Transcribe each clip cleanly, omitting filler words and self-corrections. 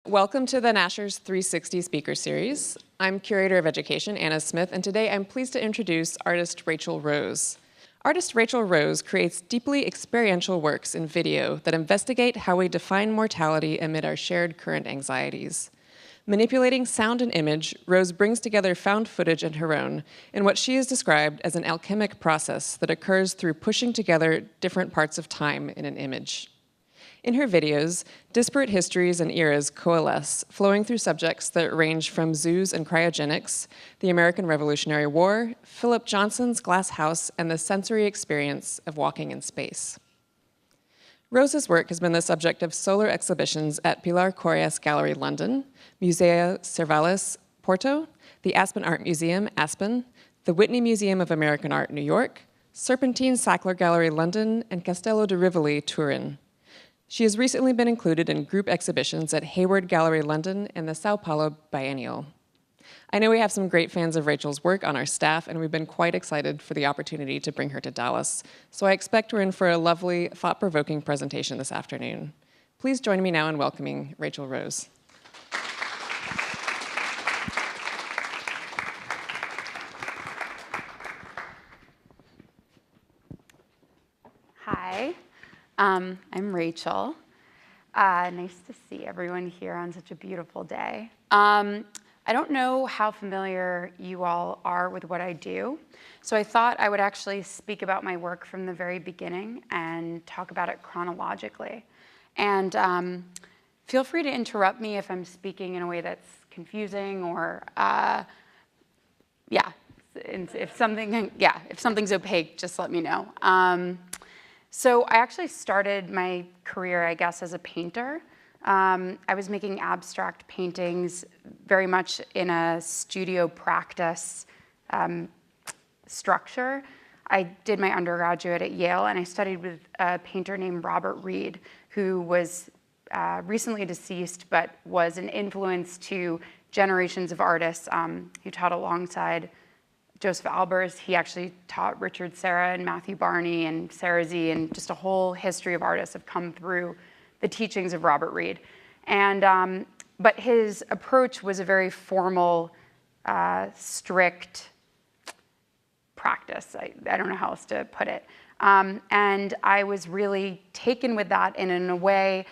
Welcome to the Nasher's 360 Speaker Series. I'm Curator of Education, Anna Smith, and today I'm pleased to introduce artist Rachel Rose. Artist Rachel Rose creates deeply experiential works in video that investigate how we define mortality amid our shared current anxieties. Manipulating sound and image, Rose brings together found footage and her own in what she has described as an alchemic process that occurs through pushing together different parts of time in an image. In her videos, disparate histories and eras coalesce, flowing through subjects that range from zoos and cryogenics, the American Revolutionary War, Philip Johnson's glass house, and the sensory experience of walking in space. Rose's work has been the subject of solar exhibitions at Pilar Corias Gallery, London, Museo Cervales, Porto, the Aspen Art Museum, Aspen, the Whitney Museum of American Art, New York, Serpentine Sackler Gallery, London, and Castello di Rivoli, Turin. She has recently been included in group exhibitions at Hayward Gallery, London, and the Sao Paulo Biennial. I know we have some great fans of Rachel's work on our staff, and we've been quite excited for the opportunity to bring her to Dallas. So I expect we're in for a lovely, thought-provoking presentation this afternoon. Please join me now in welcoming Rachel Rose. Hi. I'm Rachel. Nice to see everyone here on such a beautiful day. I don't know how familiar you all are with what I do, so I thought I would actually speak about my work from the very beginning and talk about it chronologically. And feel free to interrupt me if I'm speaking in a way that's confusing or, if something's opaque, just let me know. So I actually started my career, I guess, as a painter. I was making abstract paintings very much in a studio practice structure. I did my undergraduate at Yale, and I studied with a painter named Robert Reed, who was recently deceased, but was an influence to generations of artists. He taught alongside Joseph Albers. He actually taught Richard Serra and Matthew Barney and Sarah Z, and just a whole history of artists have come through the teachings of Robert Reed. And, but his approach was a very formal, strict practice. I don't know how else to put it. And I was really taken with that, and in a way,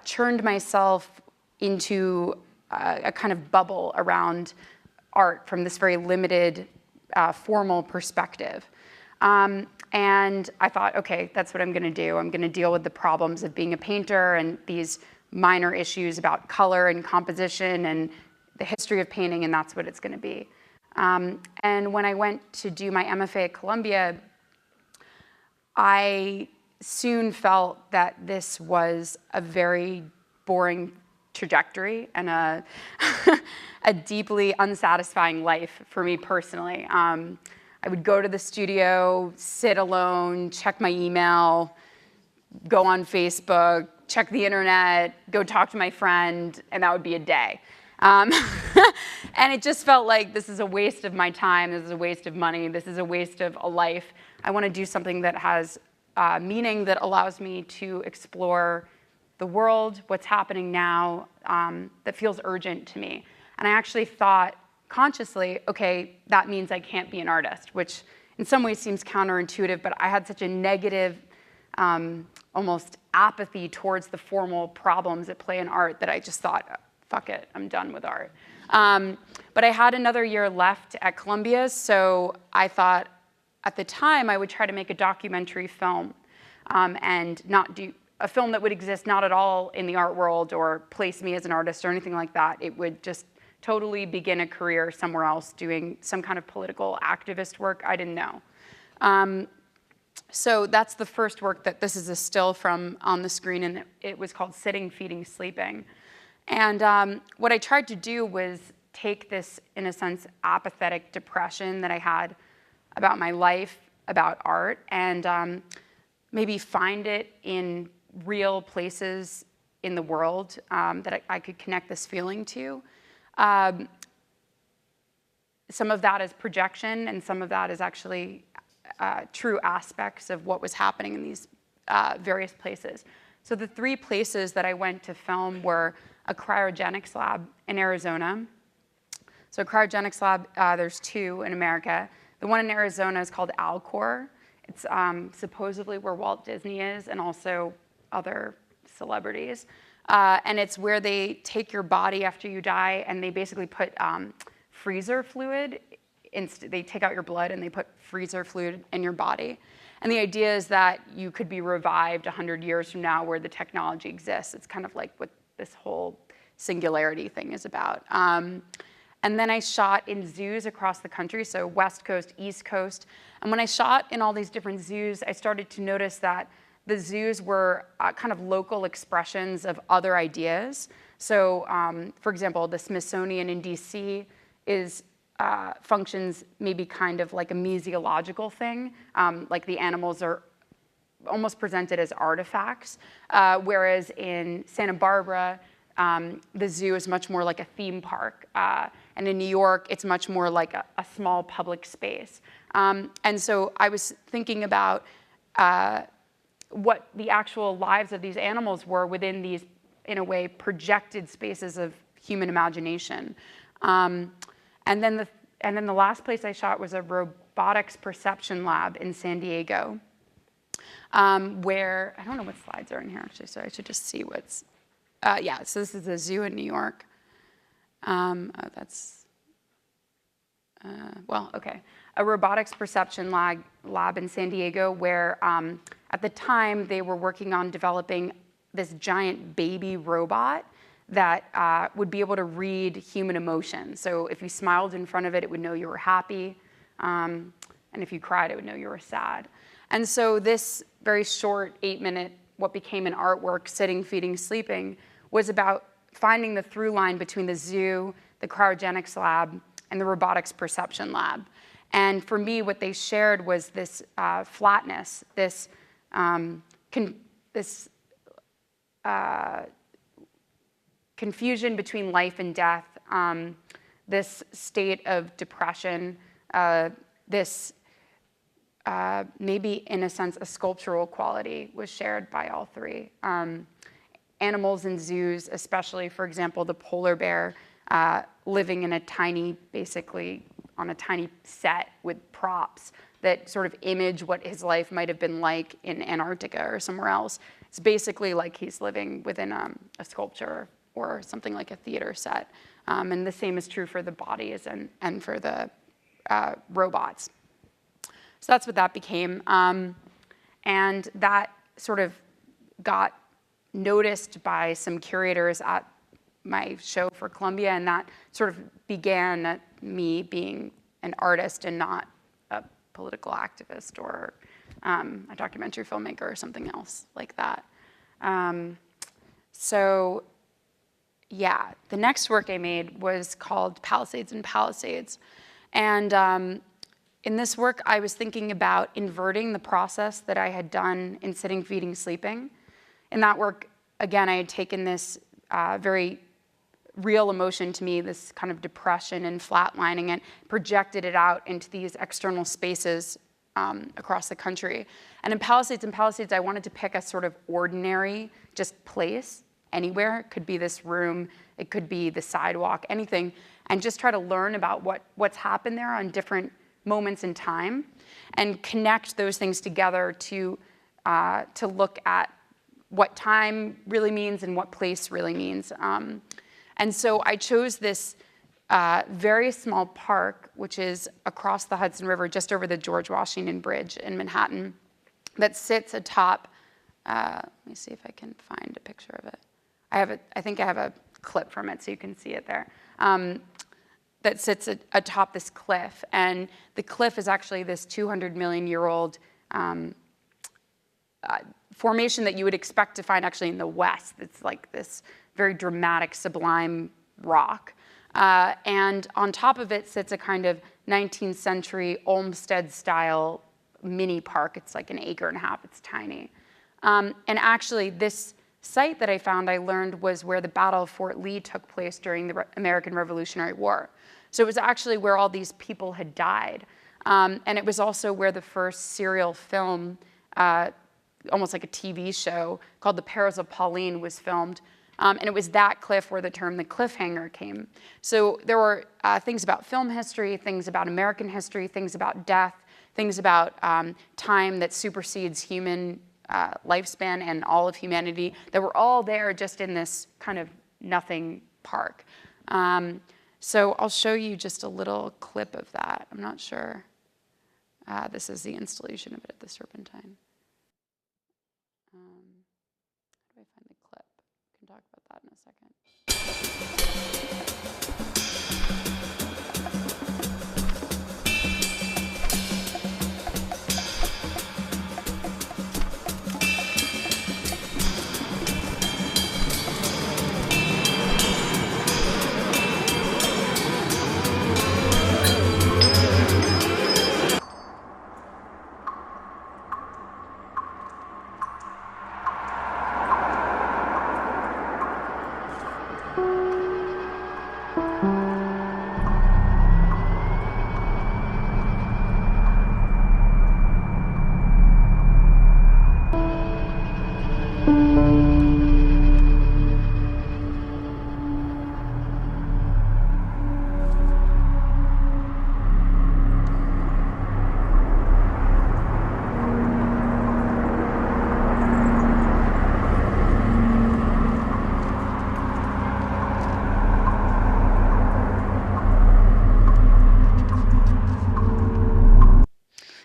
churned myself into a kind of bubble around art from this very limited formal perspective. And I thought, okay, that's what I'm gonna do. I'm gonna deal with the problems of being a painter and these minor issues about color and composition and the history of painting, and that's what it's gonna be. And when I went to do my MFA at Columbia, I soon felt that this was a very boring trajectory and a deeply unsatisfying life for me personally. I would go to the studio, sit alone, check my email, go on Facebook, check the internet, go talk to my friend, and that would be a day. And it just felt like this is a waste of my time, this is a waste of money, this is a waste of a life. I want to do something that has meaning, that allows me to explore the world, what's happening now, that feels urgent to me. And I actually thought consciously, okay, that means I can't be an artist, which in some ways seems counterintuitive, but I had such a negative, almost apathy towards the formal problems at play in art that I just thought, fuck it, I'm done with art. But I had another year left at Columbia, so I thought at the time I would try to make a documentary film and not do a film that would exist not at all in the art world or place me as an artist or anything like that. It would just totally begin a career somewhere else doing some kind of political activist work. I didn't know. So that's the first work that this is a still from on the screen, and it was called Sitting, Feeding, Sleeping. And what I tried to do was take this, in a sense, apathetic depression that I had about my life, about art, and maybe find it in real places in the world that I could connect this feeling to. Some of that is projection, and some of that is actually true aspects of what was happening in these various places. So the three places that I went to film were a cryogenics lab in Arizona. So a cryogenics lab, there's 2 in America. The one in Arizona is called Alcor. It's supposedly where Walt Disney is and also other celebrities. And it's where they take your body after you die and they basically put freezer fluid. They take out your blood and they put freezer fluid in your body. And the idea is that you could be revived 100 years from now where the technology exists. It's kind of like what this whole singularity thing is about. And then I shot in zoos across the country, so West Coast, East Coast. And when I shot in all these different zoos, I started to notice that the zoos were kind of local expressions of other ideas. So, for example, the Smithsonian in DC functions maybe kind of like a museological thing, like the animals are almost presented as artifacts, whereas in Santa Barbara, the zoo is much more like a theme park. And in New York, it's much more like a small public space. And so I was thinking about what the actual lives of these animals were within these, in a way, projected spaces of human imagination. And then the last place I shot was a robotics perception lab in San Diego, where, I don't know what slides are in here actually, so I should just see what's, yeah, so this is a zoo in New York. Well, okay. A robotics perception lab in San Diego where at the time they were working on developing this giant baby robot that would be able to read human emotion. So if you smiled in front of it, it would know you were happy. And if you cried, it would know you were sad. And so this very short 8-minute, what became an artwork, Sitting, Feeding, Sleeping, was about finding the through line between the zoo, the cryogenics lab, and the robotics perception lab. And for me, what they shared was this flatness, this confusion between life and death, this state of depression, this maybe in a sense a sculptural quality was shared by all 3. Animals in zoos, especially, for example, the polar bear, living in a tiny, basically on a tiny set with props that sort of image what his life might have been like in Antarctica or somewhere else. It's basically like he's living within a sculpture or something like a theater set. And the same is true for the bodies and for the robots. So that's what that became. And that sort of got noticed by some curators at my show for Columbia, and that sort of began me being an artist and not a political activist or a documentary filmmaker or something else like that. So yeah, the next work I made was called Palisades and Palisades. And in this work, I was thinking about inverting the process that I had done in Sitting, Feeding, Sleeping. In that work, again, I had taken this very real emotion to me, this kind of depression and flatlining, and projected it out into these external spaces across the country. And in Palisades and Palisades, I wanted to pick a sort of ordinary, just place, anywhere. It could be this room, it could be the sidewalk, anything, and just try to learn about what's happened there on different moments in time, and connect those things together to look at what time really means and what place really means. And so I chose this very small park, which is across the Hudson River, just over the George Washington Bridge in Manhattan, that sits atop, let me see if I can find a picture of it. I think I have a clip from it so you can see it there. That sits atop this cliff. And the cliff is actually this 200-million-year-old formation that you would expect to find actually in the West. It's like this very dramatic, sublime rock. And on top of it sits a kind of 19th century Olmsted-style mini park. It's like 1.5 acres. It's tiny. And actually, this site that I found, I learned, was where the Battle of Fort Lee took place during the American Revolutionary War. So it was actually where all these people had died. And it was also where the first serial film, almost like a TV show, called The Perils of Pauline, was filmed, And it was that cliff where the term the cliffhanger came. So there were things about film history, things about American history, things about death, things about time that supersedes human lifespan and all of humanity that were all there just in this kind of nothing park. So I'll show you just a little clip of that. I'm not sure. This is the installation of it at the Serpentine. How do I find the clip? We can talk about that in a second.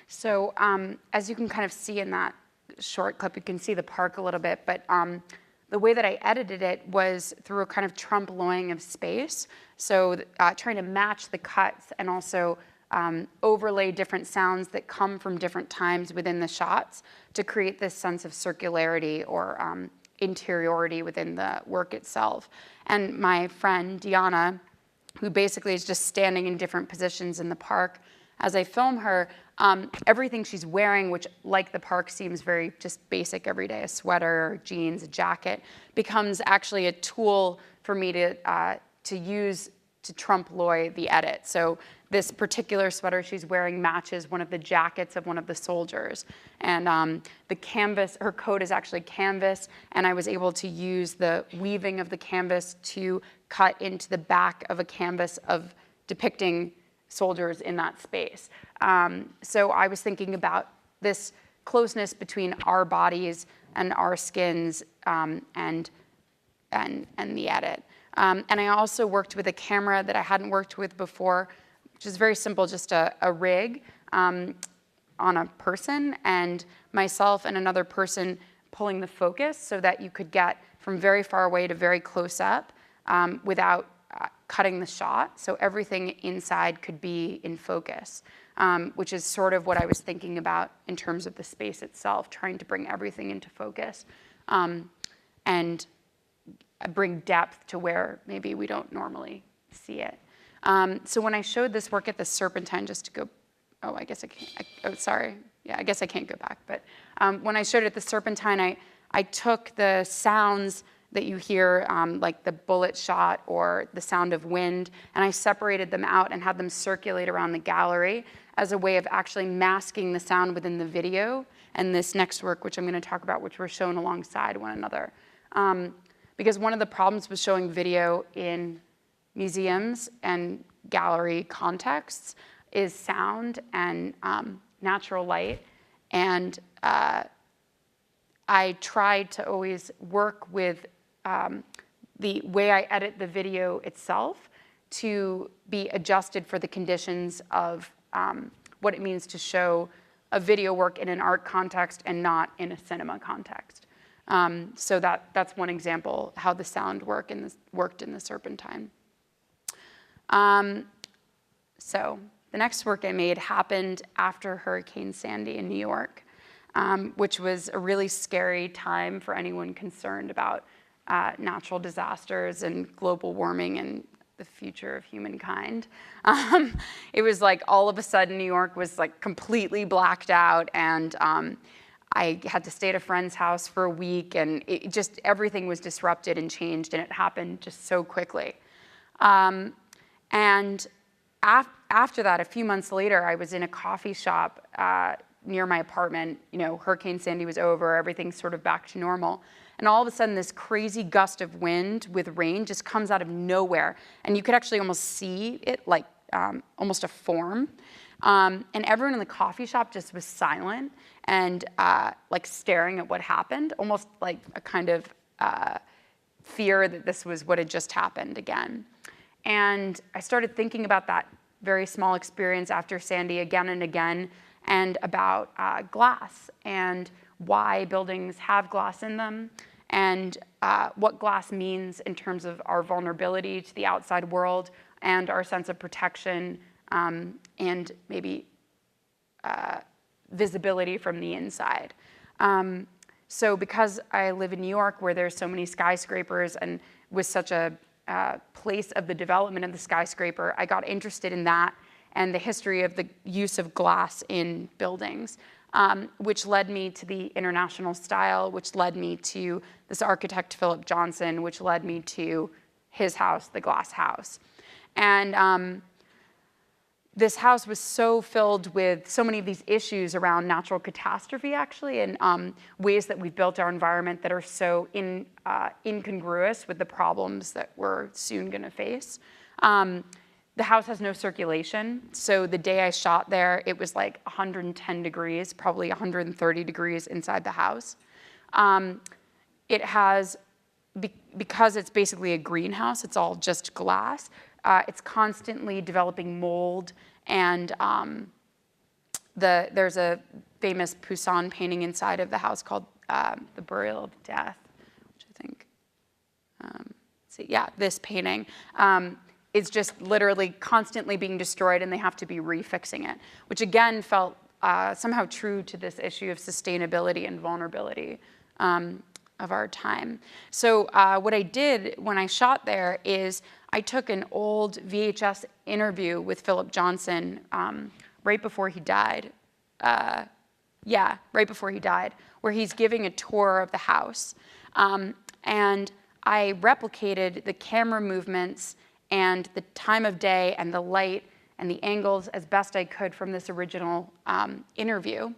So as you can kind of see in that short clip, you can see the park a little bit, but the way that I edited it was through a kind of trompe-l'oeil of space. So trying to match the cuts and also overlay different sounds that come from different times within the shots to create this sense of circularity or interiority within the work itself. And my friend, Diana, who basically is just standing in different positions in the park, as I film her, everything she's wearing, which like the park seems very just basic every day, a sweater, jeans, a jacket, becomes actually a tool for me to use to trompe-l'oeil the edit. So this particular sweater she's wearing matches one of the jackets of one of the soldiers. And the canvas, her coat is actually canvas, and I was able to use the weaving of the canvas to cut into the back of a canvas of depicting soldiers in that space. So I was thinking about this closeness between our bodies and our skins and the edit. And I also worked with a camera that I hadn't worked with before, which is very simple, just a rig on a person and myself and another person pulling the focus so that you could get from very far away to very close up without cutting the shot, so everything inside could be in focus, which is sort of what I was thinking about in terms of the space itself, trying to bring everything into focus and bring depth to where maybe we don't normally see it. So when I showed this work at the Serpentine, just to go, oh, I guess I can't, oh, sorry. Yeah, I guess I can't go back. But when I showed it at the Serpentine, I took the sounds that you hear, like the bullet shot or the sound of wind, and I separated them out and had them circulate around the gallery as a way of actually masking the sound within the video and this next work, which I'm going to talk about, which were shown alongside one another. Because one of the problems with showing video in museums and gallery contexts is sound and natural light. And I tried to always work with the way I edit the video itself to be adjusted for the conditions of what it means to show a video work in an art context and not in a cinema context. So that's one example how the sound worked in the Serpentine. So the next work I made happened after Hurricane Sandy in New York, which was a really scary time for anyone concerned about natural disasters and global warming and the future of humankind. It was like all of a sudden New York was like completely blacked out, and I had to stay at a friend's house for a week, and it just everything was disrupted and changed, and it happened just so quickly. And after that, a few months later, I was in a coffee shop near my apartment. You know, Hurricane Sandy was over, everything's sort of back to normal. and all of a sudden this crazy gust of wind with rain just comes out of nowhere, and you could actually almost see it like almost a form. And everyone in the coffee shop just was silent and like staring at what happened, almost like a kind of fear that this was what had just happened again. And I started thinking about that very small experience after Sandy again and again, and about glass and why buildings have glass in them, and what glass means in terms of our vulnerability to the outside world and our sense of protection, and maybe visibility from the inside. So because I live in New York, where there's so many skyscrapers, and with such a place of the development of the skyscraper, I got interested in that and the history of the use of glass in buildings, which led me to the international style, which led me to this architect, Philip Johnson, which led me to his house, the Glass House. And this house was so filled with so many of these issues around natural catastrophe, actually, and ways that we've built our environment that are so incongruous with the problems that we're soon going to face. The house has no circulation, so the day I shot there, it was like 110 degrees, probably 130 degrees inside the house. It has, because it's basically a greenhouse, it's all just glass, it's constantly developing mold, and there's a famous Poussin painting inside of the house called The Burial of Death, which I think, this painting is just literally constantly being destroyed, and they have to be refixing it, which again felt somehow true to this issue of sustainability and vulnerability of our time. So what I did when I shot there is I took an old VHS interview with Philip Johnson right before he died. Right before he died, where he's giving a tour of the house. And I replicated the camera movements and the time of day and the light and the angles as best I could from this original interview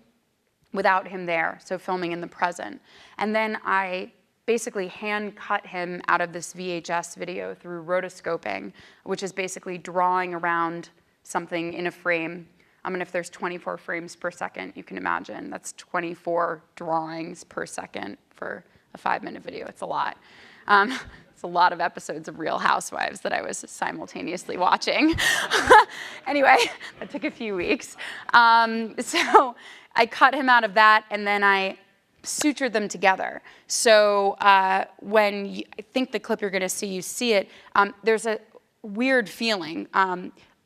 without him there, so filming in the present. And then I basically hand cut him out of this VHS video through rotoscoping, which is basically drawing around something in a frame. And if there's 24 frames per second, you can imagine that's 24 drawings per second for a 5-minute video. It's a lot. It's a lot of episodes of Real Housewives that I was simultaneously watching. Anyway, that took a few weeks. So I cut him out of that, and then I sutured them together. So when I think the clip you're going to see, you see it, there's a weird feeling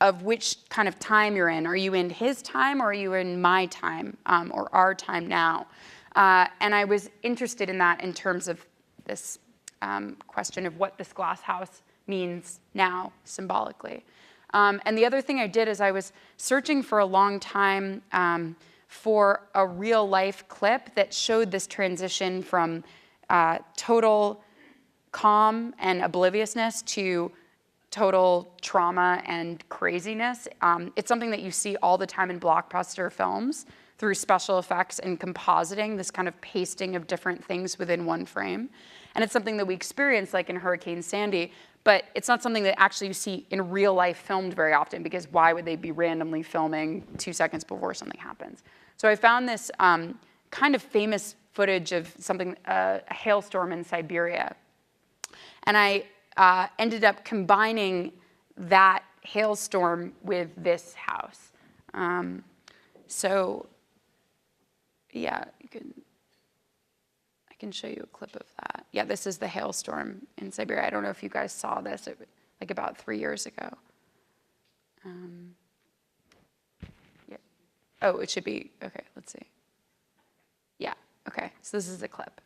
of which kind of time you're in. Are you in his time, or are you in my time, or our time now? And I was interested in that in terms of this question of what this glass house means now, symbolically. And the other thing I did is I was searching for a long time for a real-life clip that showed this transition from total calm and obliviousness to total trauma and craziness. It's something that you see all the time in blockbuster films through special effects and compositing, this kind of pasting of different things within one frame. And it's something that we experience like in Hurricane Sandy, but it's not something that actually you see in real life filmed very often, because why would they be randomly filming 2 seconds before something happens? So I found this kind of famous footage of something, a hailstorm in Siberia. And I ended up combining that hailstorm with this house. So yeah, I can show you a clip of that. Yeah, this is the hailstorm in Siberia. I don't know if you guys saw this, like about 3 years ago. Yeah. Oh, it should be, okay, let's see. Yeah, okay, so this is the clip.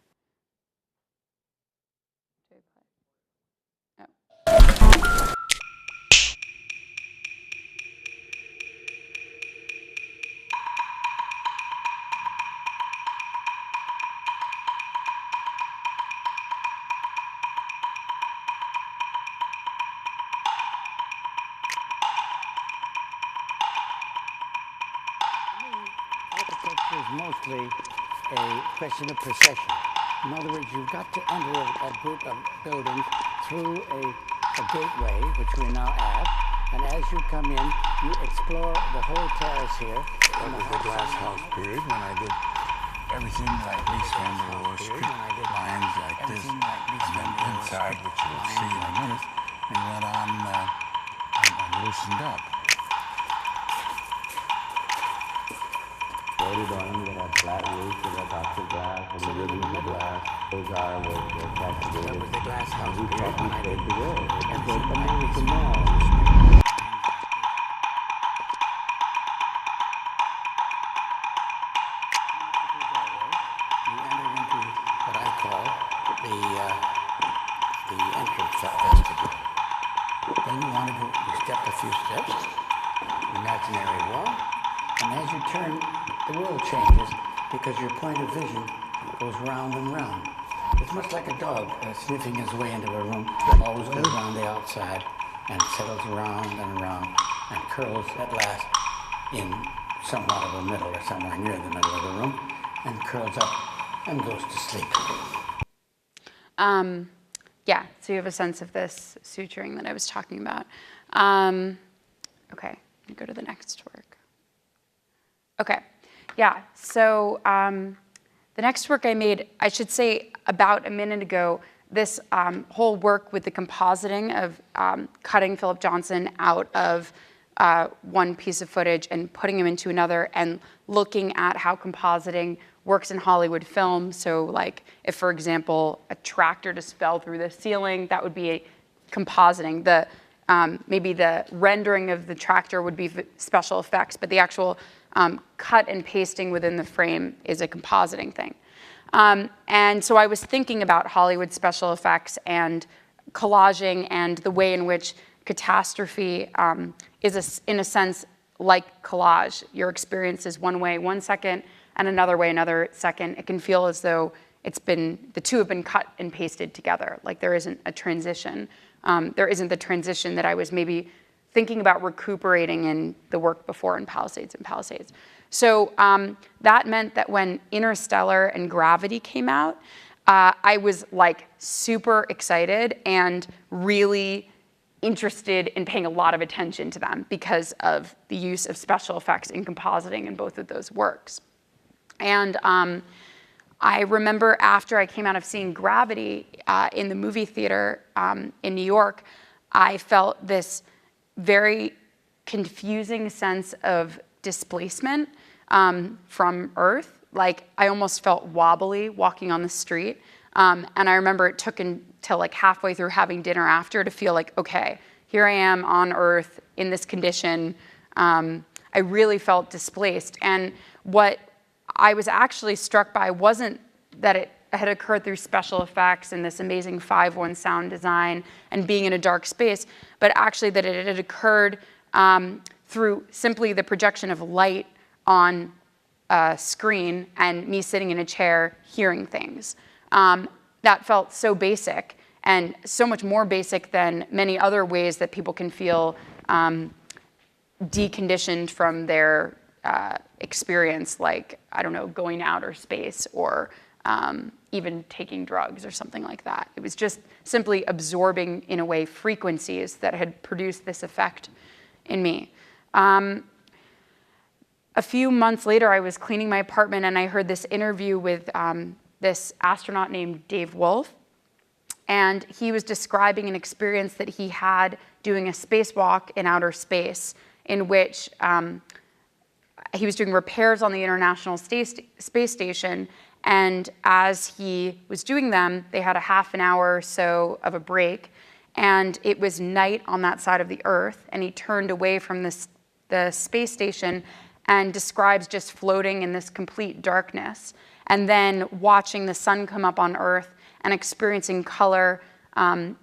Architecture is mostly a question of procession. In other words, you've got to enter a group of buildings through a gateway, which we're now at. And as you come in, you explore the whole terrace here. That was the glass house period when I did everything like these kind of strip lines like this. And then inside, which you'll see in a minute, we went on and loosened up. Loaded on, you got flat roofs, you got lots of glass, and the ribbons of glass. Those are the cascaded. That was the glass house We period when I did the world. It's everything a like American these mall. You enter into what I call the entrance vestibule. Then you step a few steps, imaginary wall, and as you turn, the world changes because your point of vision goes round and round. It's much like a dog sniffing his way into a room, always goes around the outside and settles around and around and curls at last in somewhat of the middle or somewhere near the middle of the room and curls up and goes to sleep. Yeah, so you have a sense of this suturing that I was talking about. Okay, let me go to the next work. Okay, yeah, so the next work I made, I should say about a minute ago, this whole work with the compositing of cutting Philip Johnson out of one piece of footage and putting him into another and looking at how compositing works in Hollywood film. So like if, for example, a tractor just fell through the ceiling, that would be a compositing. Maybe the rendering of the tractor would be special effects, but the actual cut and pasting within the frame is a compositing thing. And so I was thinking about Hollywood special effects and collaging and the way in which catastrophe is, in a sense, like collage. Your experience is one way 1 second and another way another second. It can feel as though the two have been cut and pasted together, like there isn't a transition. There isn't the transition that I was maybe thinking about recuperating in the work before in Palisades and Palisades. So that meant that when Interstellar and Gravity came out, I was like super excited and really interested in paying a lot of attention to them because of the use of special effects in compositing in both of those works. And I remember after I came out of seeing Gravity in the movie theater in New York, I felt this very confusing sense of displacement from Earth. Like I almost felt wobbly walking on the street. And I remember it took until like halfway through having dinner after to feel like, okay, here I am on Earth in this condition. I really felt displaced. And what I was actually struck by wasn't that it had occurred through special effects and this amazing 5:1 sound design and being in a dark space, but actually that it had occurred through simply the projection of light on a screen and me sitting in a chair hearing things. That felt so basic and so much more basic than many other ways that people can feel deconditioned from their experience, like, I don't know, going to outer space or even taking drugs or something like that. It was just simply absorbing, in a way, frequencies that had produced this effect in me. A few months later, I was cleaning my apartment and I heard this interview with this astronaut named Dave Wolf. And he was describing an experience that he had doing a spacewalk in outer space in which he was doing repairs on the International Space Station. And as he was doing them, they had a half an hour or so of a break. And it was night on that side of the Earth. And he turned away from the space station and describes just floating in this complete darkness. And then watching the sun come up on Earth and experiencing color at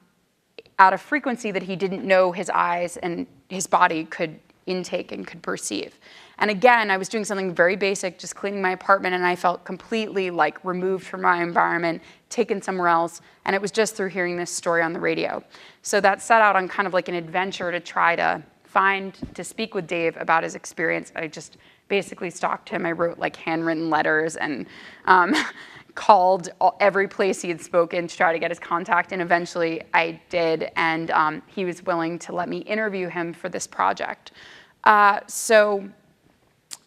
a frequency that he didn't know his eyes and his body could intake and could perceive. And again, I was doing something very basic, just cleaning my apartment, and I felt completely like removed from my environment, taken somewhere else, and it was just through hearing this story on the radio. So that set out on kind of like an adventure to try to speak with Dave about his experience. I just basically stalked him. I wrote like handwritten letters and called every place he had spoken to try to get his contact, and eventually I did, and he was willing to let me interview him for this project. So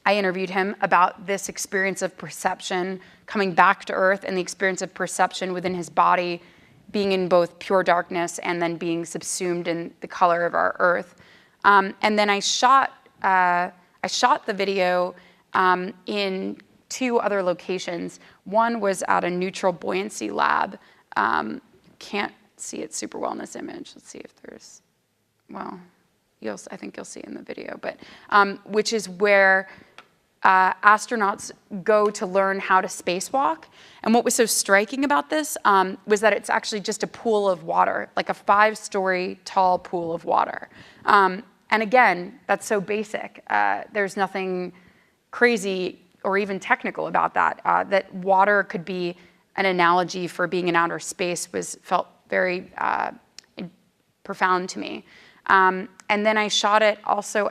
I interviewed him about this experience of perception coming back to Earth and the experience of perception within his body being in both pure darkness and then being subsumed in the color of our Earth. And then I shot the video in 2 other locations. One was at a neutral buoyancy lab. Can't see it super well in this image. Let's see if there's, well, I think you'll see it in the video, but which is where astronauts go to learn how to spacewalk. And what was so striking about this was that it's actually just a pool of water, like a 5-story tall pool of water. And again, that's so basic. There's nothing crazy or even technical about that. That water could be an analogy for being in outer space felt very profound to me. And then I shot it also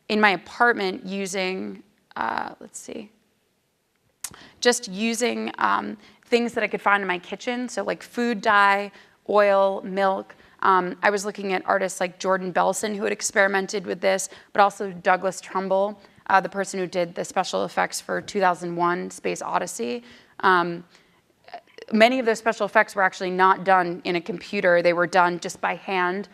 in my apartment using, let's see, just using things that I could find in my kitchen. So like food dye, oil, milk. I was looking at artists like Jordan Belson who had experimented with this, but also Douglas Trumbull, the person who did the special effects for 2001 Space Odyssey. Many of those special effects were actually not done in a computer. They were done just by hand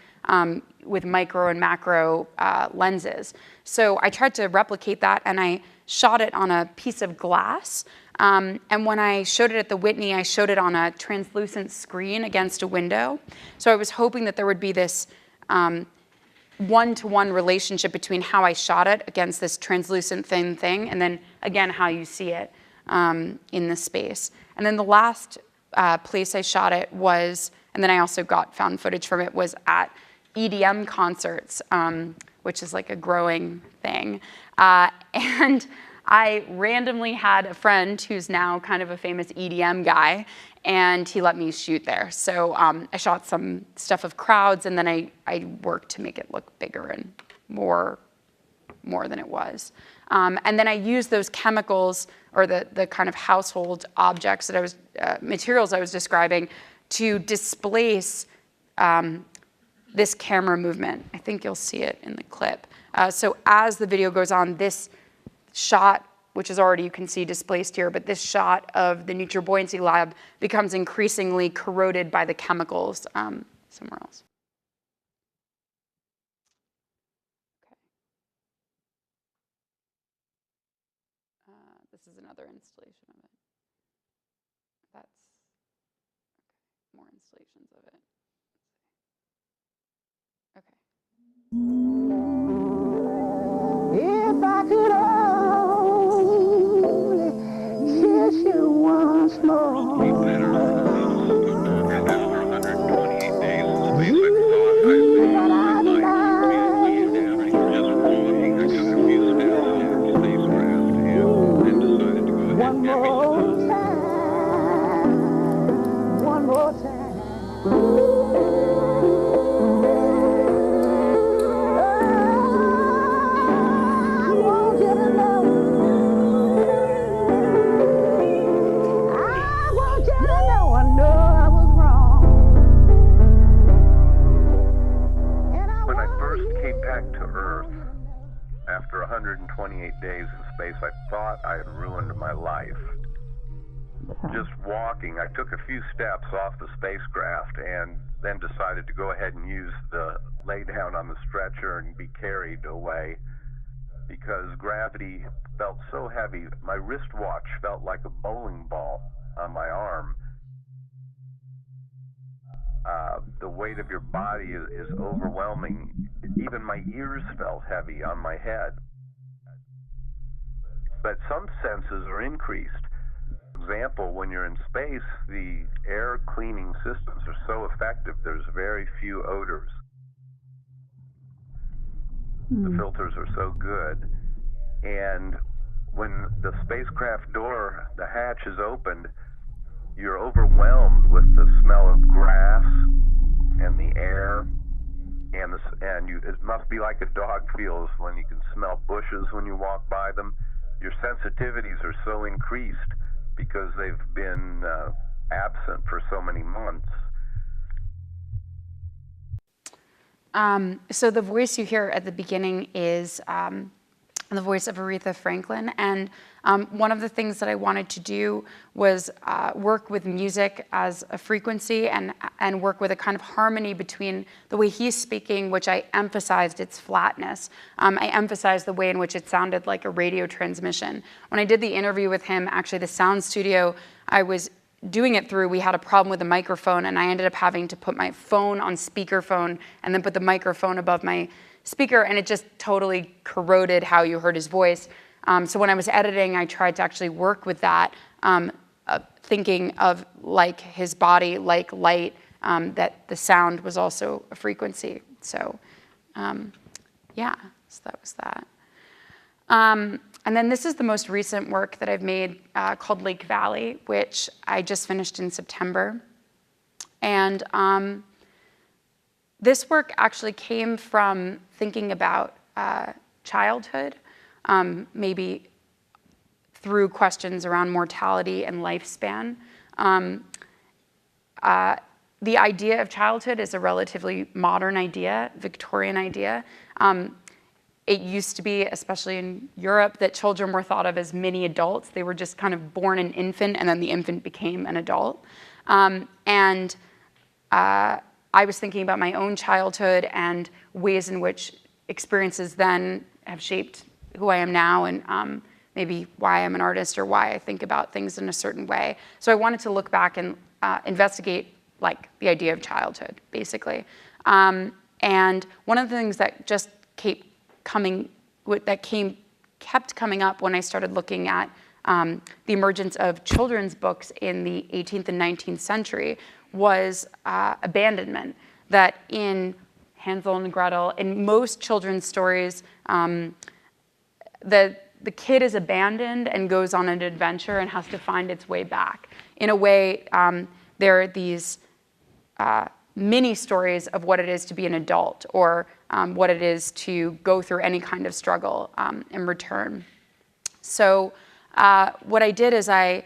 with micro and macro lenses. So I tried to replicate that, and I shot it on a piece of glass. And when I showed it at the Whitney, I showed it on a translucent screen against a window. So I was hoping that there would be this one-to-one relationship between how I shot it against this translucent thin thing, and then again how you see it in the space. And then the last place I shot it was, and then I also got found footage from it, was at EDM concerts, which is like a growing thing. And I randomly had a friend who's now kind of a famous EDM guy, and he let me shoot there. So I shot some stuff of crowds, and then I worked to make it look bigger and more than it was. And then I used those chemicals, or the kind of household objects that materials I was describing, to displace this camera movement. I think you'll see it in the clip. So as the video goes on, this shot, which is already, you can see displaced here, but this shot of the neutral buoyancy lab becomes increasingly corroded by the chemicals somewhere else. Okay. This is another installation of it. That's okay. More installations of it. Okay. If I could only kiss you once more. One more time. After 128 days in space, I thought I had ruined my life. Just walking, I took a few steps off the spacecraft and then decided to go ahead and lay down on the stretcher and be carried away because gravity felt so heavy. My wristwatch felt like a bowling ball on my arm. The weight of your body is overwhelming. Even my ears felt heavy on my head. But some senses are increased. For example, when you're in space, the air cleaning systems are so effective, there's very few odors. The filters are so good. And when the spacecraft door, the hatch is opened, you're overwhelmed with the smell of grass and the air, it must be like a dog feels when you can smell bushes when you walk by them. Your sensitivities are so increased because they've been absent for so many months. So the voice you hear at the beginning is the voice of Aretha Franklin. And one of the things that I wanted to do was work with music as a frequency and work with a kind of harmony between the way he's speaking, which I emphasized its flatness. I emphasized the way in which it sounded like a radio transmission. When I did the interview with him, actually the sound studio I was doing it through, we had a problem with the microphone, and I ended up having to put my phone on speakerphone and then put the microphone above my speaker, and it just totally corroded how you heard his voice. So when I was editing, I tried to actually work with that, thinking of like his body, like light, that the sound was also a frequency. So yeah, so that was that. And then this is the most recent work that I've made called Lake Valley, which I just finished in September. And this work actually came from thinking about childhood, maybe through questions around mortality and lifespan. The idea of childhood is a relatively modern idea, Victorian idea. It used to be, especially in Europe, that children were thought of as mini adults. They were just kind of born an infant, and then the infant became an adult. I was thinking about my own childhood and ways in which experiences then have shaped who I am now, and maybe why I'm an artist or why I think about things in a certain way. So I wanted to look back and investigate like the idea of childhood, basically. And one of the things that just kept coming up when I started looking at the emergence of children's books in the 18th and 19th century was abandonment. That in Hansel and Gretel, in most children's stories, the kid is abandoned and goes on an adventure and has to find its way back. In a way, there are these mini stories of what it is to be an adult, or what it is to go through any kind of struggle and return. So what I did is I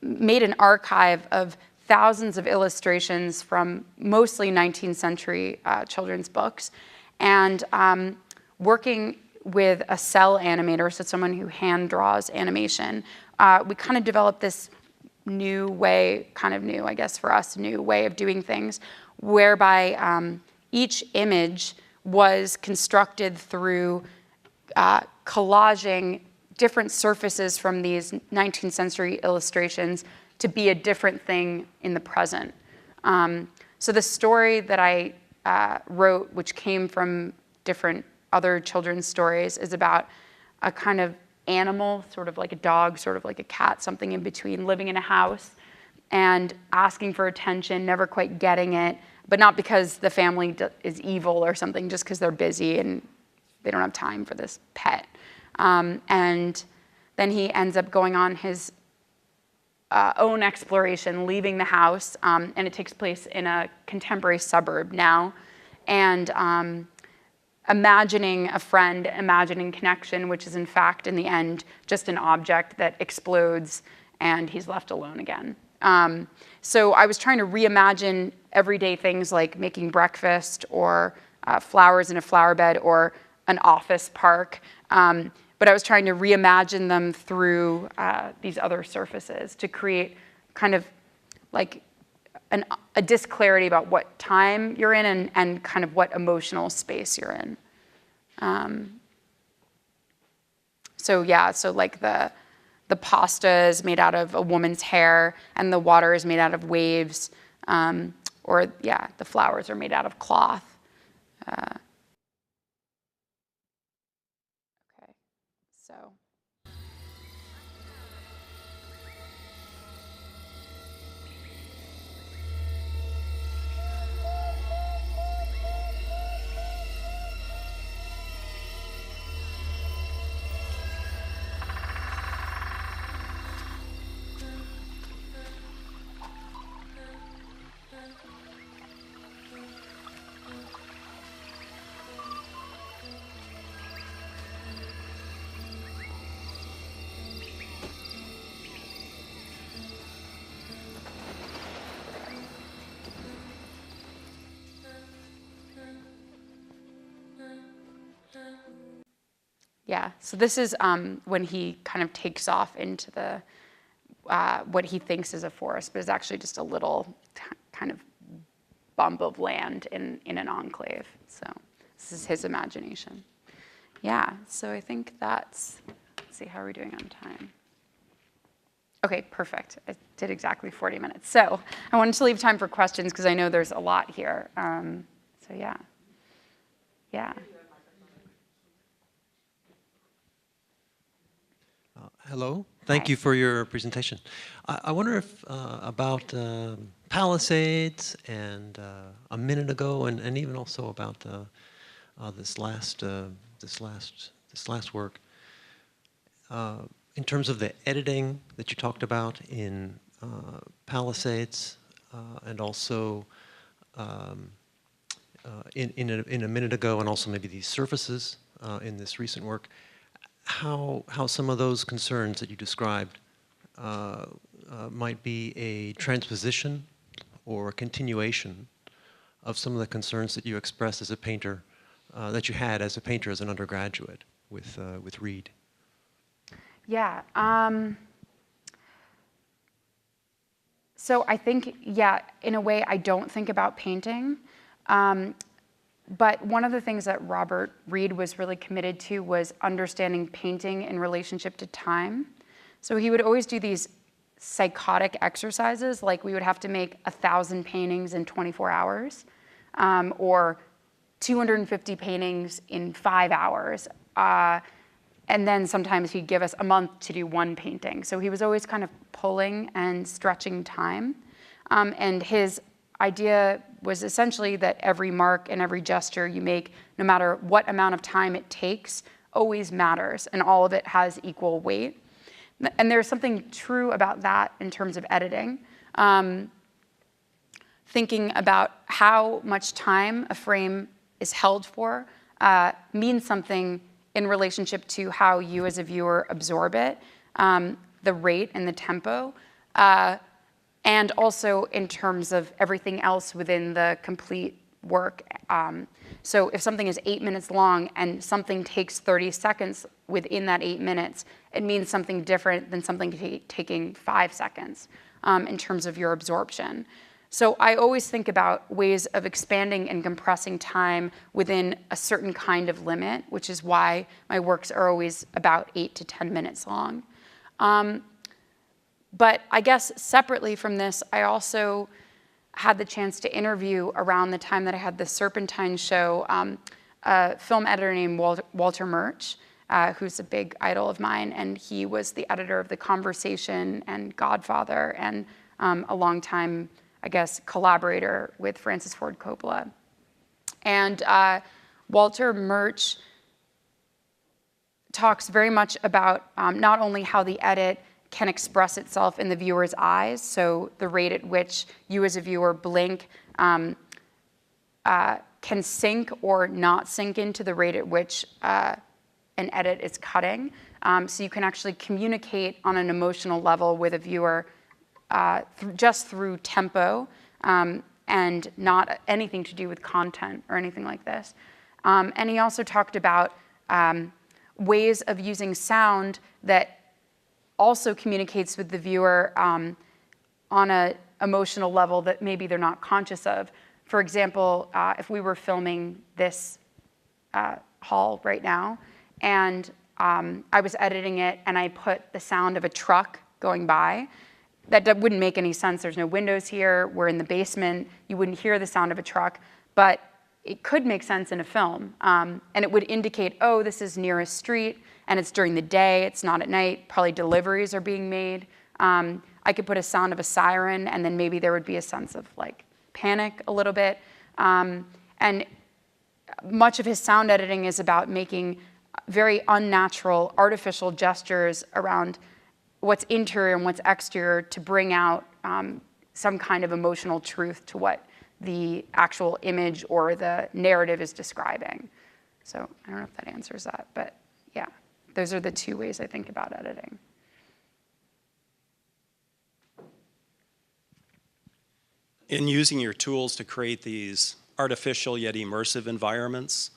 made an archive of thousands of illustrations from mostly 19th century children's books, and working with a cell animator, so someone who hand draws animation, we kind of developed this new way, kind of new, I guess for us, new way of doing things, whereby each image was constructed through collaging different surfaces from these 19th century illustrations to be a different thing in the present. So the story that I wrote, which came from different other children's stories, is about a kind of animal, sort of like a dog, sort of like a cat, something in between, living in a house and asking for attention, never quite getting it, but not because the family is evil or something, just because they're busy and they don't have time for this pet. And then he ends up going on his own exploration, leaving the house, and it takes place in a contemporary suburb now, and imagining a friend, imagining connection, which is in fact, in the end, just an object that explodes and he's left alone again. So I was trying to reimagine everyday things like making breakfast, or flowers in a flower bed, or an office park. But I was trying to reimagine them through these other surfaces to create kind of like a disclarity about what time you're in and kind of what emotional space you're in. So yeah, so like the pasta is made out of a woman's hair, and the water is made out of waves, or yeah, the flowers are made out of cloth. Okay, so. Yeah, so this is when he kind of takes off into the, what he thinks is a forest, but is actually just a little kind of bump of land in an enclave. So this is his imagination. Yeah, so I think that's, let's see, how are we doing on time? Okay, perfect. I did exactly 40 minutes. So I wanted to leave time for questions because I know there's a lot here. So yeah. Yeah. Hello. Thank you for your presentation. I wonder if about Palisades and a minute ago, and even also about this last work. In terms of the editing that you talked about in Palisades, and also in a minute ago, and also maybe these surfaces in this recent work, how some of those concerns that you described might be a transposition or a continuation of some of the concerns that you expressed as a painter, that you had as a painter as an undergraduate with Reed. Yeah. So I think, yeah, in a way, I don't think about painting. But one of the things that Robert Reed was really committed to was understanding painting in relationship to time. So he would always do these psychotic exercises, like we would have to make 1,000 paintings in 24 hours, or 250 paintings in 5 hours. And then sometimes he'd give us a month to do one painting. So he was always kind of pulling and stretching time. And his idea was essentially that every mark and every gesture you make, no matter what amount of time it takes, always matters, and all of it has equal weight. And there's something true about that in terms of editing. Thinking about how much time a frame is held for means something in relationship to how you as a viewer absorb it, the rate and the tempo, and also in terms of everything else within the complete work. So if something is 8 minutes long and something takes 30 seconds within that 8 minutes, it means something different than something taking 5 seconds in terms of your absorption. So I always think about ways of expanding and compressing time within a certain kind of limit, which is why my works are always about 8 to 10 minutes long. But I guess separately from this, I also had the chance to interview around the time that I had the Serpentine show, a film editor named Walter Murch, who's a big idol of mine, and he was the editor of The Conversation and Godfather, and a longtime, I guess, collaborator with Francis Ford Coppola. And Walter Murch talks very much about not only how the edit can express itself in the viewer's eyes, so the rate at which you as a viewer blink can sync or not sync into the rate at which an edit is cutting. So you can actually communicate on an emotional level with a viewer just through tempo and not anything to do with content or anything like this. And he also talked about ways of using sound that also communicates with the viewer on an emotional level that maybe they're not conscious of. For example, if we were filming this hall right now, and I was editing it and I put the sound of a truck going by, that wouldn't make any sense. There's no windows here. We're in the basement. You wouldn't hear the sound of a truck, but it could make sense in a film. And it would indicate, oh, this is near a street, and it's during the day, it's not at night, probably deliveries are being made. I could put a sound of a siren, and then maybe there would be a sense of like panic a little bit. And much of his sound editing is about making very unnatural, artificial gestures around what's interior and what's exterior to bring out some kind of emotional truth to what the actual image or the narrative is describing. So I don't know if that answers that, but yeah, those are the two ways I think about editing. In using your tools to create these artificial yet immersive environments,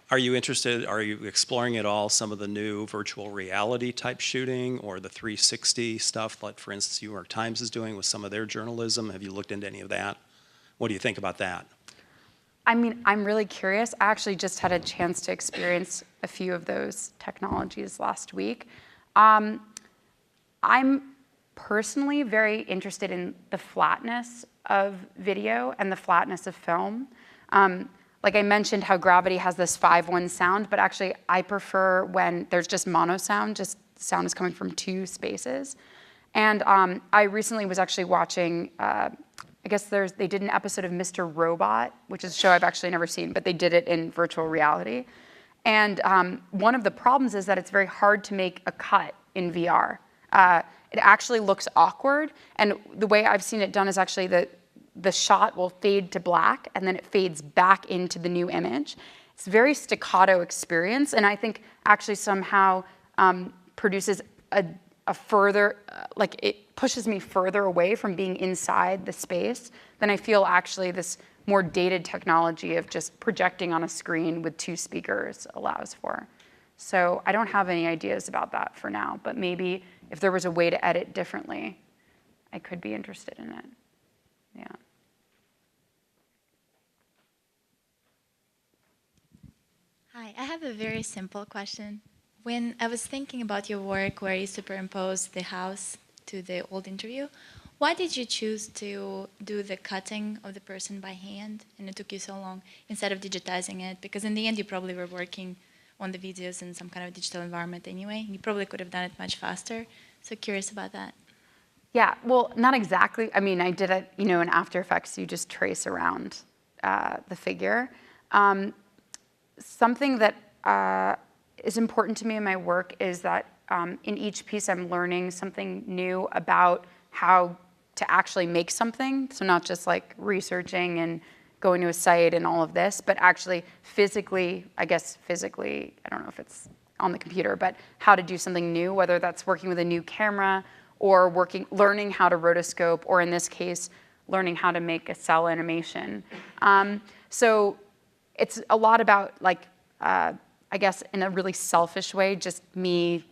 Are you interested, are you exploring at all some of the new virtual reality type shooting or the 360 stuff that, for instance, New York Times is doing with some of their journalism? Have you looked into any of that? What do you think about that? I mean, I'm really curious. I actually just had a chance to experience a few of those technologies last week. I'm personally very interested in the flatness of video and the flatness of film. Like I mentioned how Gravity has this 5-1 sound, but actually I prefer when there's just mono sound, just sound is coming from two spaces. And I recently was actually watching, I guess they did an episode of Mr. Robot, which is a show I've actually never seen, but they did it in virtual reality. And one of the problems is that it's very hard to make a cut in VR. It actually looks awkward, and the way I've seen it done is actually the shot will fade to black, and then it fades back into the new image. It's a very staccato experience, and I think actually somehow produces a further, like it pushes me further away from being inside the space than I feel actually this more dated technology of just projecting on a screen with 2 speakers allows for. So I don't have any ideas about that for now, but maybe if there was a way to edit differently, I could be interested in it. Yeah. Hi, I have a very simple question. When I was thinking about your work where you superimposed the house to the old interview, why did you choose to do the cutting of the person by hand, and it took you so long, instead of digitizing it? Because in the end, you probably were working on the videos in some kind of digital environment anyway. You probably could have done it much faster. So curious about that. Yeah, well, not exactly. I mean, I did it, in After Effects, you just trace around the figure. Something that is important to me in my work is that in each piece I'm learning something new about how to actually make something. So not just like researching and going to a site and all of this, but actually physically, I don't know if it's on the computer, but how to do something new, whether that's working with a new camera or learning how to rotoscope, or in this case, learning how to make a cell animation. So it's a lot about I guess in a really selfish way, just me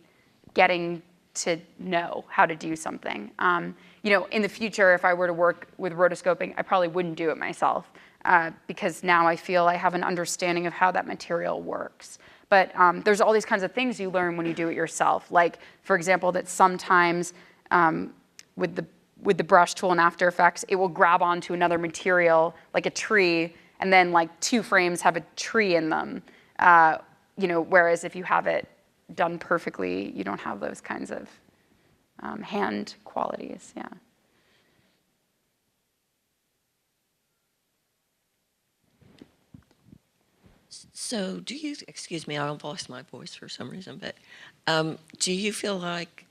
getting to know how to do something. In the future, if I were to work with rotoscoping, I probably wouldn't do it myself because now I feel I have an understanding of how that material works. But there's all these kinds of things you learn when you do it yourself. Like, for example, that sometimes with the brush tool in After Effects, it will grab onto another material, like a tree, and then like 2 frames have a tree in them. Whereas if you have it done perfectly, you don't have those kinds of hand qualities, yeah. So do you, excuse me, I've lost my voice for some reason, but do you feel like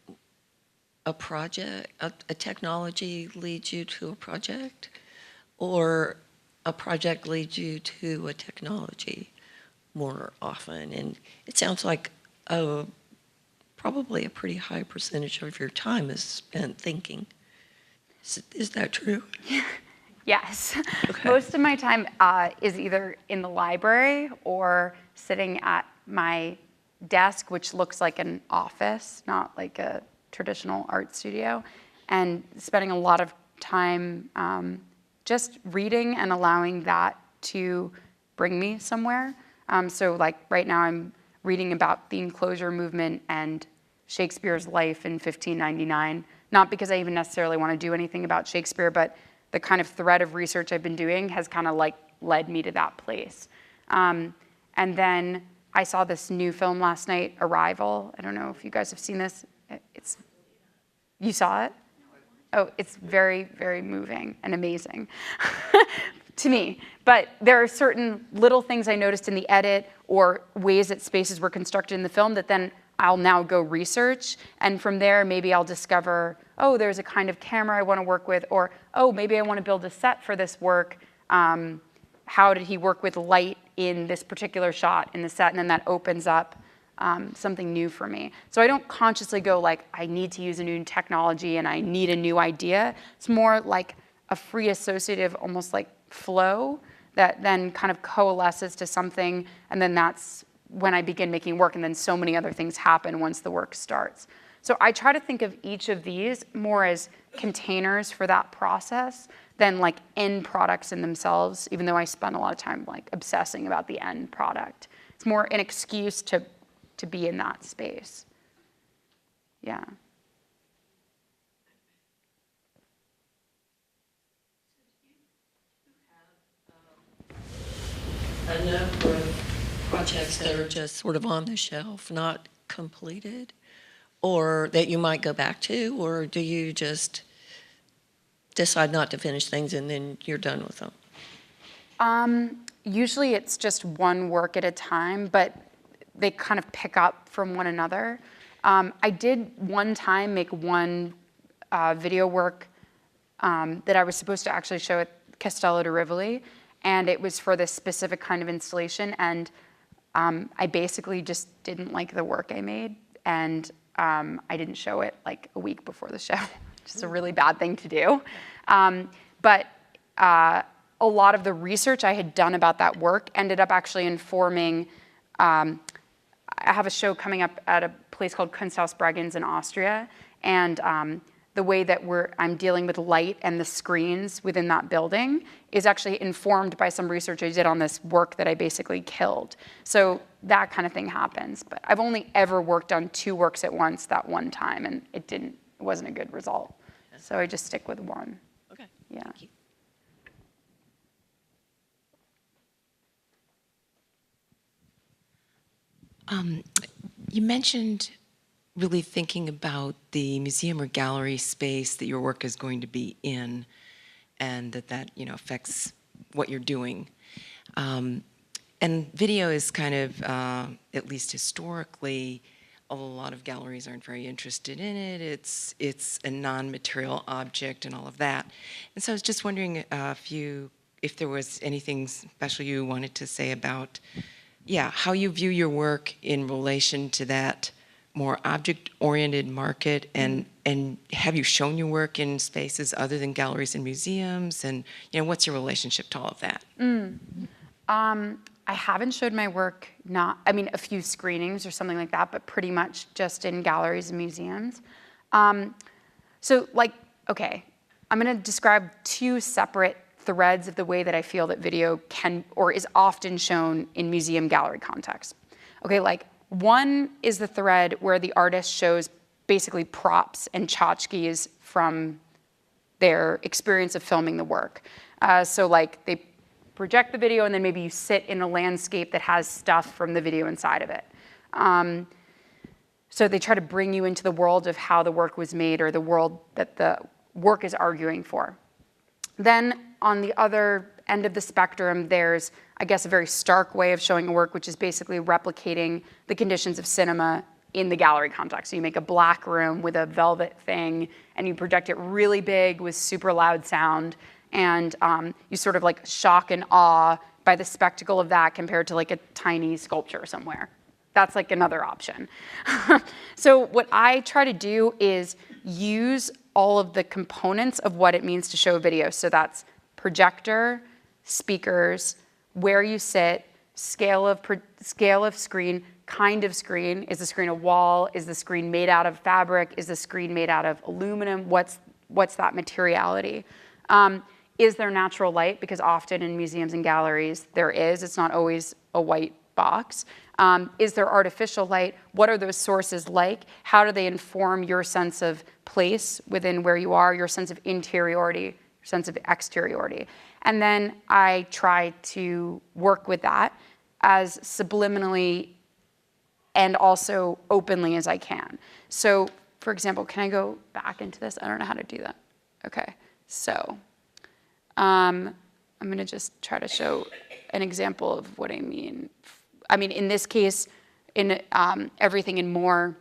a project, a technology leads you to a project, or a project leads you to a technology more often? And it sounds like probably a pretty high percentage of your time is spent thinking. Is that true? Yes. Okay. Most of my time is either in the library or sitting at my desk, which looks like an office, not like a traditional art studio, and spending a lot of time just reading and allowing that to bring me somewhere. So like right now I'm reading about the enclosure movement and Shakespeare's life in 1599, not because I even necessarily want to do anything about Shakespeare, but the kind of thread of research I've been doing has kind of like led me to that place. And then I saw this new film last night, Arrival. I don't know if you guys have seen this. You saw it? Oh, it's very, very moving and amazing to me. But there are certain little things I noticed in the edit or ways that spaces were constructed in the film that then I'll now go research. And from there, maybe I'll discover, oh, there's a kind of camera I want to work with, or, oh, maybe I want to build a set for this work. How did he work with light in this particular shot in the set? And then that opens up something new for me. So I don't consciously go like, I need to use a new technology and I need a new idea. It's more like a free associative, almost like flow that then kind of coalesces to something, and then that's when I begin making work, and then so many other things happen once the work starts. So I try to think of each of these more as containers for that process than like end products in themselves, even though I spend a lot of time like obsessing about the end product. It's more an excuse to be in that space. Yeah. A number of projects that are just sort of on the shelf, not completed, or that you might go back to, or do you just decide not to finish things and then you're done with them? Usually it's just one work at a time, but they kind of pick up from one another. I did one time make one video work that I was supposed to actually show at Castello di Rivoli, and it was for this specific kind of installation, and I basically just didn't like the work I made, and I didn't show it like a week before the show. Just a really bad thing to do. But a lot of the research I had done about that work ended up actually informing, I have a show coming up at a place called Kunsthaus Bregenz in Austria, and the way that I'm dealing with light and the screens within that building is actually informed by some research I did on this work that I basically killed. So that kind of thing happens. But I've only ever worked on 2 works at once that one time, and it wasn't a good result. So I just stick with one. Okay. Yeah. Thank you. You mentioned really thinking about the museum or gallery space that your work is going to be in, and that affects what you're doing. And video is kind of, at least historically, a lot of galleries aren't very interested in it. It's a non-material object and all of that. And so I was just wondering if there was anything special you wanted to say about, how you view your work in relation to that more object-oriented market, and have you shown your work in spaces other than galleries and museums, and what's your relationship to all of that? I haven't showed my work, a few screenings or something like that, but pretty much just in galleries and museums. So okay, I'm gonna describe 2 separate threads of the way that I feel that video can or is often shown in museum gallery context. Okay, one is the thread where the artist shows basically props and tchotchkes from their experience of filming the work. So they project the video, and then maybe you sit in a landscape that has stuff from the video inside of it. So they try to bring you into the world of how the work was made, or the world that the work is arguing for. Then on the other end of the spectrum, there's, I guess, a very stark way of showing a work, which is basically replicating the conditions of cinema in the gallery context. So you make a black room with a velvet thing, and you project it really big with super loud sound, and you sort of shock and awe by the spectacle of that compared to a tiny sculpture somewhere. That's another option. So what I try to do is use all of the components of what it means to show a video. So that's projector, speakers, where you sit, scale of screen, kind of screen. Is the screen a wall? Is the screen made out of fabric? Is the screen made out of aluminum? What's that materiality? Is there natural light? Because often in museums and galleries there is. It's not always a white box. Is there artificial light? What are those sources like? How do they inform your sense of place within where you are, your sense of interiority, your sense of exteriority? And then I try to work with that as subliminally and also openly as I can. So, for example, can I go back into this? I don't know how to do that. Okay, so I'm going to just try to show an example of what I mean. In this case, in Everything and More,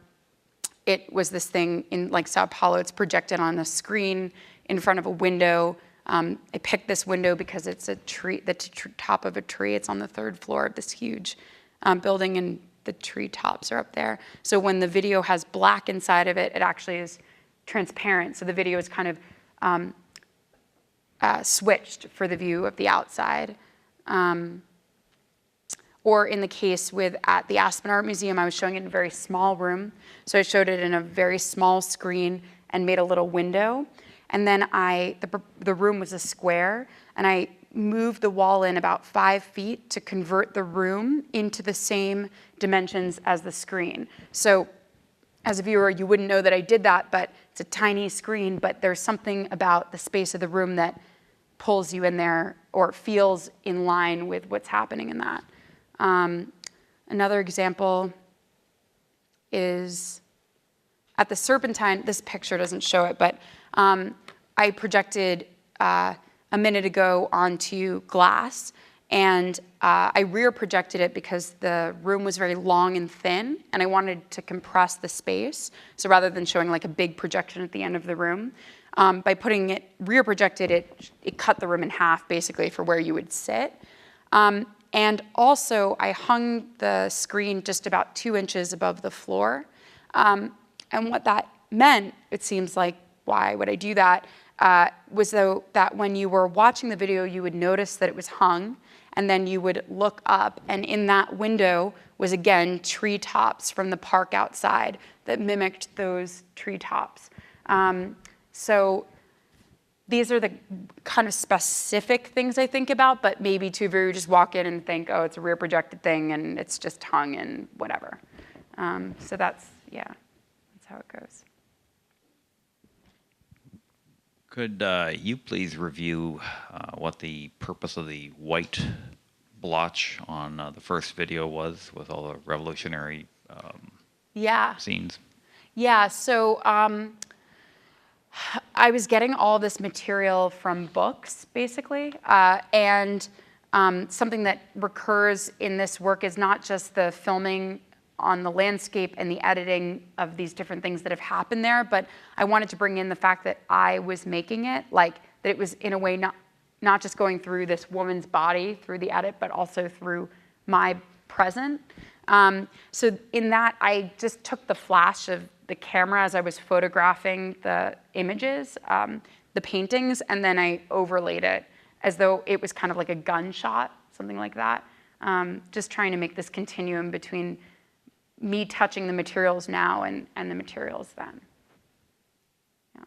it was this thing in Sao Paulo. It's projected on a screen in front of a window. I picked this window because it's a tree, the top of a tree. It's on the 3rd floor of this huge building, and the tree tops are up there. So when the video has black inside of it, it actually is transparent. So the video is kind of switched for the view of the outside. Or in the case at the Aspen Art Museum, I was showing it in a very small room. So I showed it in a very small screen and made a little window. And then the room was a square, and I moved the wall in about 5 feet to convert the room into the same dimensions as the screen. So as a viewer, you wouldn't know that I did that, but it's a tiny screen, but there's something about the space of the room that pulls you in there or feels in line with what's happening in that. Another example is at the Serpentine. This picture doesn't show it, but I projected a minute ago onto glass, and I rear projected it because the room was very long and thin, and I wanted to compress the space. So rather than showing like a big projection at the end of the room, by putting it rear projected, it cut the room in half basically for where you would sit. And also, I hung the screen just about 2 inches above the floor. And what that meant, it seems like, why would I do that, was that when you were watching the video, you would notice that it was hung, and then you would look up, and in that window was, again, treetops from the park outside that mimicked those treetops. So these are the kind of specific things I think about, but maybe to a viewer, you just walk in and think, oh, it's a rear projected thing, and it's just hung and whatever. So that's how it goes. Could you please review what the purpose of the white blotch on the first video was with all the revolutionary scenes? Yeah, so I was getting all this material from books, basically, and something that recurs in this work is not just the filming on the landscape and the editing of these different things that have happened there, but I wanted to bring in the fact that I was making it, like that it was in a way not just going through this woman's body through the edit, but also through my present. So in that, I just took the flash of the camera as I was photographing the images, the paintings, and then I overlaid it as though it was kind of like a gunshot, something like that. Just trying to make this continuum between me touching the materials now and the materials then. Yeah.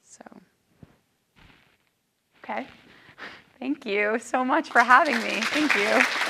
So, okay. Thank you so much for having me. Thank you.